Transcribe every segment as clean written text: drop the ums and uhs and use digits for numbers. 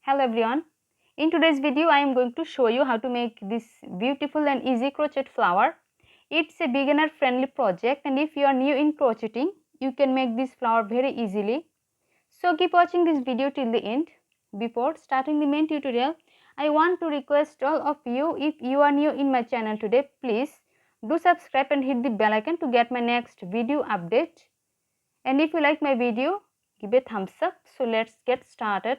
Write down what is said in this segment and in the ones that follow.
Hello everyone. In today's video I am going to show you how to make this beautiful and easy crochet flower. It's a beginner friendly project, and if you are new in crocheting, you can make this flower very easily. So keep watching this video till the end. Before starting the main tutorial, I want to request all of you, if you are new in my channel today, please do subscribe and hit the bell icon to get my next video update. And if you like my video, give a thumbs up. So let's get started.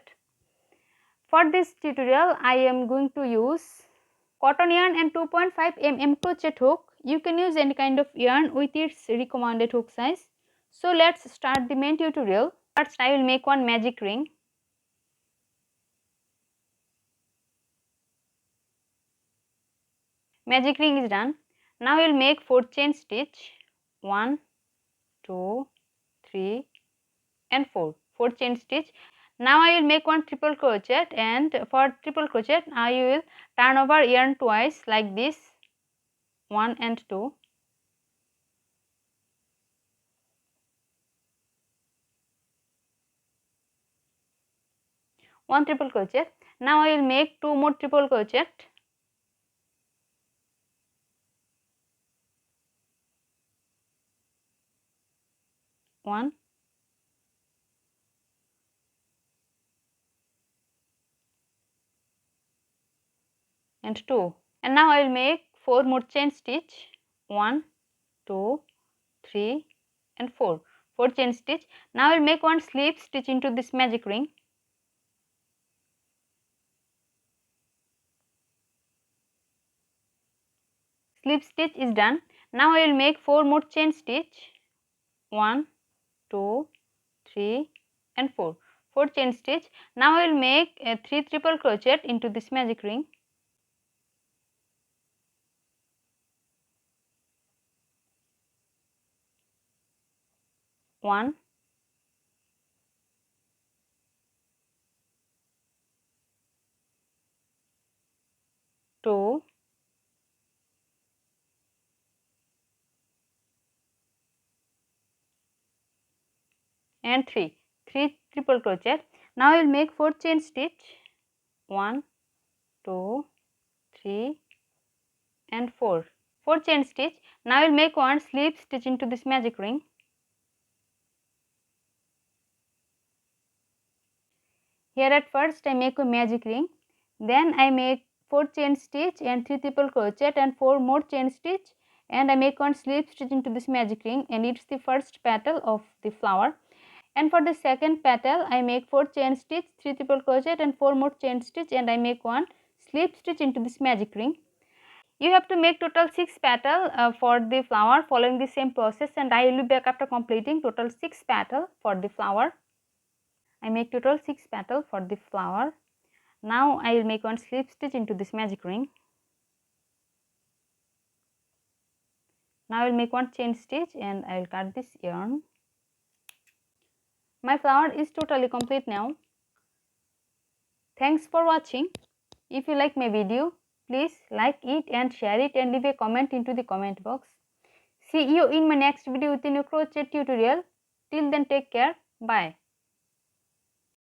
For this tutorial, I am going to use cotton yarn and 2.5 mm crochet hook. You can use any kind of yarn with its recommended hook size. So let's start the main tutorial. First, I will make one magic ring. Magic ring is done. Now we will make 4 chain stitch. 1, 2, 3 and 4. 4 chain stitch. Now I will make one triple crochet, and for triple crochet I will turn over yarn twice like this, 1 and 2. One triple crochet. Now I will make 2 more triple crochet. One and 2, and now I will make 4 more chain stitch. 1, 2, 3 and 4. 4 chain stitch. Now I will make one slip stitch into this magic ring. Slip stitch is done. Now I will make 4 more chain stitch. 1, 2, 3 and 4. 4 chain stitch. Now I will make 3 triple crochet into this magic ring. One, 2, and 3. 3 triple crochet. Now I will make 4 chain stitch. 1, 2, 3 and 4. 4 chain stitch. Now I will make one slip stitch into this magic ring. Here at first I make a magic ring, then I make 4 chain stitch and 3 triple crochet and 4 more chain stitch, and I make one slip stitch into this magic ring, and it's the first petal of the flower. And for the second petal I make 4 chain stitch, 3 triple crochet and 4 more chain stitch, and I make one slip stitch into this magic ring. You have to make total 6 petal for the flower following the same process, and I will be back after completing total 6 petal for the flower. I make total 6 petal for the flower. Now I will make one slip stitch into this magic ring. Now I will make one chain stitch and I will cut this yarn. My flower is totally complete now. Thanks for watching. If you like my video, please like it and share it and leave a comment into the comment box. See you in my next video with a new crochet tutorial. Till then, take care. Bye.